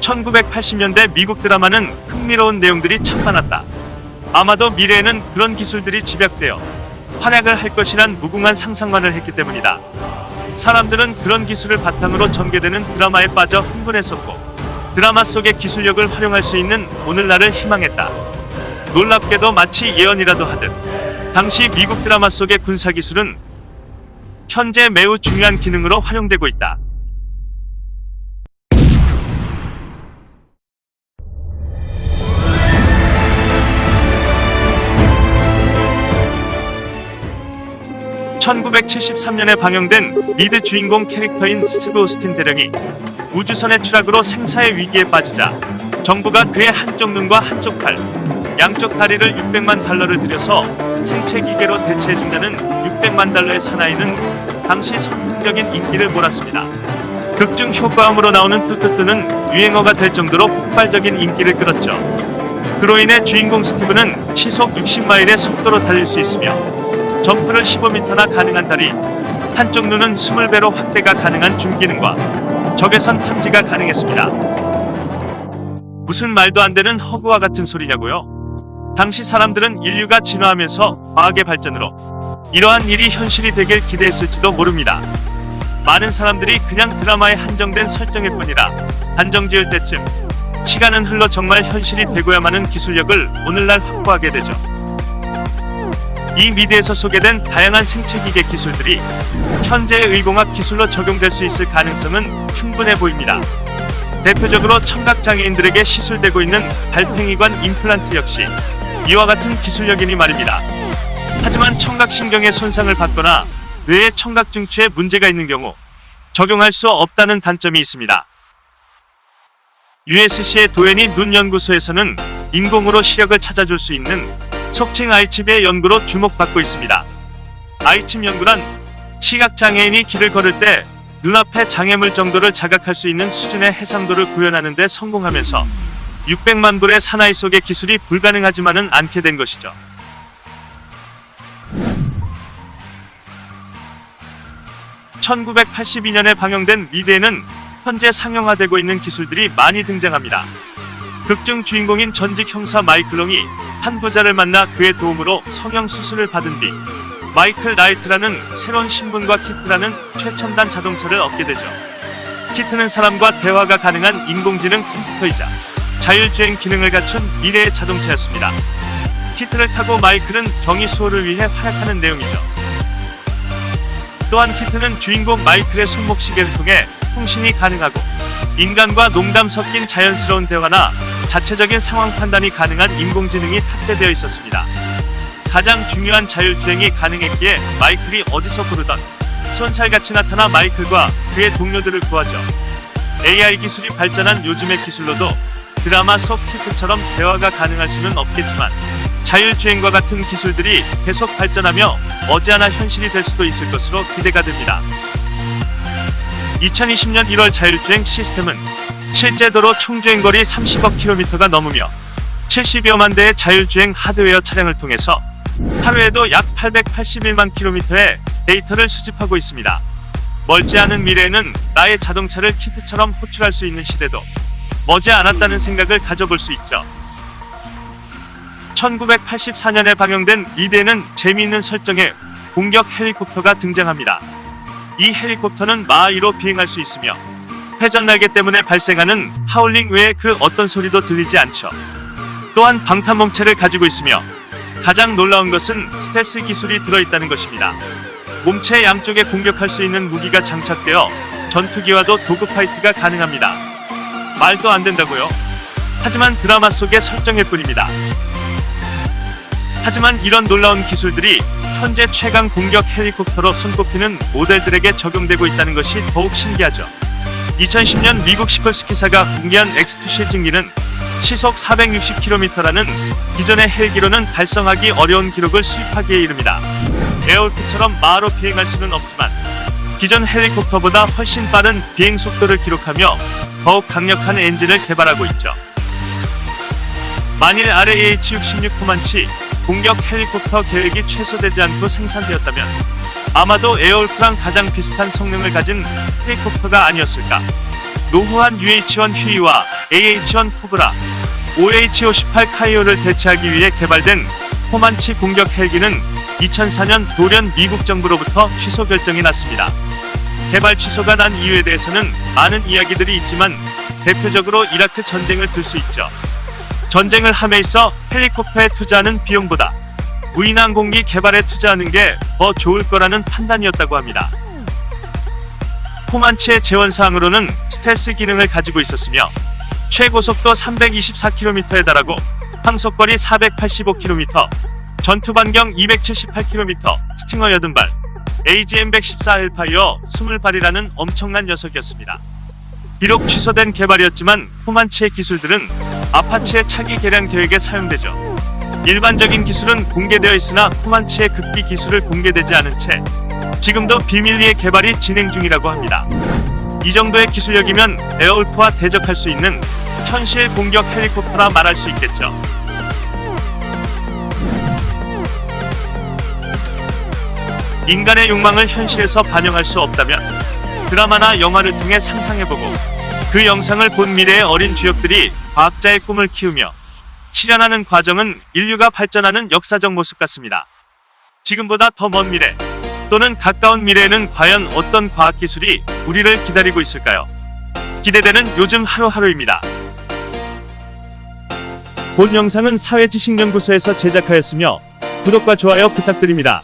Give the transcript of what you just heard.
1980년대 미국 드라마는 흥미로운 내용들이 참 많았다. 아마도 미래에는 그런 기술들이 집약되어 활약을 할 것이란 무궁한 상상만을 했기 때문이다. 사람들은 그런 기술을 바탕으로 전개되는 드라마에 빠져 흥분했었고, 드라마 속의 기술력을 활용할 수 있는 오늘날을 희망했다. 놀랍게도 마치 예언이라도 하듯 당시 미국 드라마 속의 군사기술은 현재 매우 중요한 기능으로 활용되고 있다. (1973년에) 방영된 미드 주인공 캐릭터인 스티브 오스틴 대령이 우주선의 추락으로 생사의 위기에 빠지자 정부가 그의 한쪽 눈과 한쪽 팔, 양쪽 다리를 $600만 들여서 생체기계로 대체해준다는 $600만 사나이는 당시 선풍적인 인기를 몰았습니다. 극중 효과음으로 나오는 뚜뚜뚜는 유행어가 될 정도로 폭발적인 인기를 끌었죠. 그로 인해 주인공 스티브는 시속 60마일의 속도로 달릴 수 있으며 점프를 15m나 가능한 다리, 한쪽 눈은 20배로 확대가 가능한 줌기능과 적외선 탐지가 가능했습니다. 무슨 말도 안 되는 허구와 같은 소리냐고요? 당시 사람들은 인류가 진화하면서 과학의 발전으로 이러한 일이 현실이 되길 기대했을지도 모릅니다. 많은 사람들이 그냥 드라마에 한정된 설정일 뿐이라 단정 지을 때쯤 시간은 흘러 정말 현실이 되고야만 하는 기술력을 오늘날 확보하게 되죠. 이 미드에서 소개된 다양한 생체기계 기술들이 현재의 의공학 기술로 적용될 수 있을 가능성은 충분해 보입니다. 대표적으로 청각장애인들에게 시술되고 있는 달팽이관 임플란트 역시 이와 같은 기술력이니 말입니다. 하지만 청각신경의 손상을 받거나 뇌의 청각증추에 문제가 있는 경우 적용할 수 없다는 단점이 있습니다. USC의 도애니 눈 연구소에서는 인공으로 시력을 찾아줄 수 있는 속칭 아이칩의 연구로 주목받고 있습니다. 아이칩 연구란 시각장애인이 길을 걸을 때 눈앞의 장애물 정도를 자각할 수 있는 수준의 해상도를 구현하는 데 성공하면서 $600만 불의 사나이 속의 기술이 불가능하지만은 않게 된 것이죠. (1982년에) 방영된 미드에는 현재 상용화되고 있는 기술들이 많이 등장합니다. 극중 주인공인 전직 형사 마이클 롱이 한 부자를 만나 그의 도움으로 성형수술을 받은 뒤 마이클 라이트라는 새로운 신분과 키트라는 최첨단 자동차를 얻게 되죠. 키트는 사람과 대화가 가능한 인공지능 컴퓨터이자 자율주행 기능을 갖춘 미래의 자동차였습니다. 키트를 타고 마이클은 경위 수호를 위해 활약하는 내용이죠. 또한 키트는 주인공 마이클의 손목시계를 통해 통신이 가능하고 인간과 농담 섞인 자연스러운 대화나 자체적인 상황 판단이 가능한 인공지능이 탑재되어 있었습니다. 가장 중요한 자율주행이 가능했기에 마이클이 어디서 부르던 손살같이 나타나 마이클과 그의 동료들을 구하죠. AI 기술이 발전한 요즘의 기술로도 드라마 속 키트처럼 대화가 가능할 수는 없겠지만 자율주행과 같은 기술들이 계속 발전하며 머지않아 현실이 될 수도 있을 것으로 기대가 됩니다. 2020년 1월 자율주행 시스템은 실제 도로 총주행거리 30억 km가 넘으며 70여만 대의 자율주행 하드웨어 차량을 통해서 하루에도 약 881만 km의 데이터를 수집하고 있습니다. 멀지 않은 미래에는 나의 자동차를 키트처럼 호출할 수 있는 시대도 머지않았다는 생각을 가져볼 수 있죠. 1984년에 방영된 미드에는 재미있는 설정의 공격 헬리콥터가 등장합니다. 이 헬리콥터는 마하 2로 비행할 수 있으며 회전 날개 때문에 발생하는 하울링 외에 그 어떤 소리도 들리지 않죠. 또한 방탄 몸체를 가지고 있으며 가장 놀라운 것은 스텔스 기술이 들어있다는 것입니다. 몸체 양쪽에 공격할 수 있는 무기가 장착되어 전투기와도 도그파이트가 가능합니다. 말도 안 된다고요? 하지만 드라마 속의 설정일 뿐입니다. 하지만 이런 놀라운 기술들이 현재 최강 공격 헬리콥터로 손꼽히는 모델들에게 적용되고 있다는 것이 더욱 신기하죠. 2010년 미국 시콜스키사가 공개한 X2 실증기는 시속 460km라는 기존의 헬기로는 달성하기 어려운 기록을 수입하기에 이릅니다. 에어울프처럼 마하로 비행할 수는 없지만 기존 헬리콥터보다 훨씬 빠른 비행 속도를 기록하며 더욱 강력한 엔진을 개발하고 있죠. 만일 RAH-66 코만치 공격 헬리콥터 계획이 취소되지 않고 생산되었다면 아마도 에어울프랑 가장 비슷한 성능을 가진 헬리콥터가 아니었을까 노후한 UH-1 휴이와 AH-1 코브라, OH-58 카이오를 대체하기 위해 개발된 코만치 공격 헬기는 2004년 돌연 미국 정부로부터 취소 결정이 났습니다. 개발 취소가 난 이유에 대해서는 많은 이야기들이 있지만 대표적으로 이라크 전쟁을 들 수 있죠. 전쟁을 함에 있어 헬리콥터에 투자하는 비용보다 무인항공기 개발에 투자하는 게 더 좋을 거라는 판단이었다고 합니다. 코만치의 재원사항으로는 스텔스 기능을 가지고 있었으며 최고속도 324km에 달하고 항속거리 485km, 전투 반경 278km, 스팅어 80발, AGM-114 헬파이어 20발이라는 엄청난 녀석이었습니다. 비록 취소된 개발이었지만 코만치의 기술들은 아파치의 차기 개량 계획에 사용되죠. 일반적인 기술은 공개되어 있으나 코만치의 극비 기술을 공개되지 않은 채 지금도 비밀리에 개발이 진행 중이라고 합니다. 이 정도의 기술력이면 에어울프와 대적할 수 있는 현실 공격 헬리콥터라 말할 수 있겠죠. 인간의 욕망을 현실에서 반영할 수 없다면 드라마나 영화를 통해 상상해보고 그 영상을 본 미래의 어린 주역들이 과학자의 꿈을 키우며 실현하는 과정은 인류가 발전하는 역사적 모습 같습니다. 지금보다 더 먼 미래 또는 가까운 미래에는 과연 어떤 과학기술이 우리를 기다리고 있을까요? 기대되는 요즘 하루하루입니다. 본 영상은 사회지식연구소에서 제작하였으며 구독과 좋아요 부탁드립니다.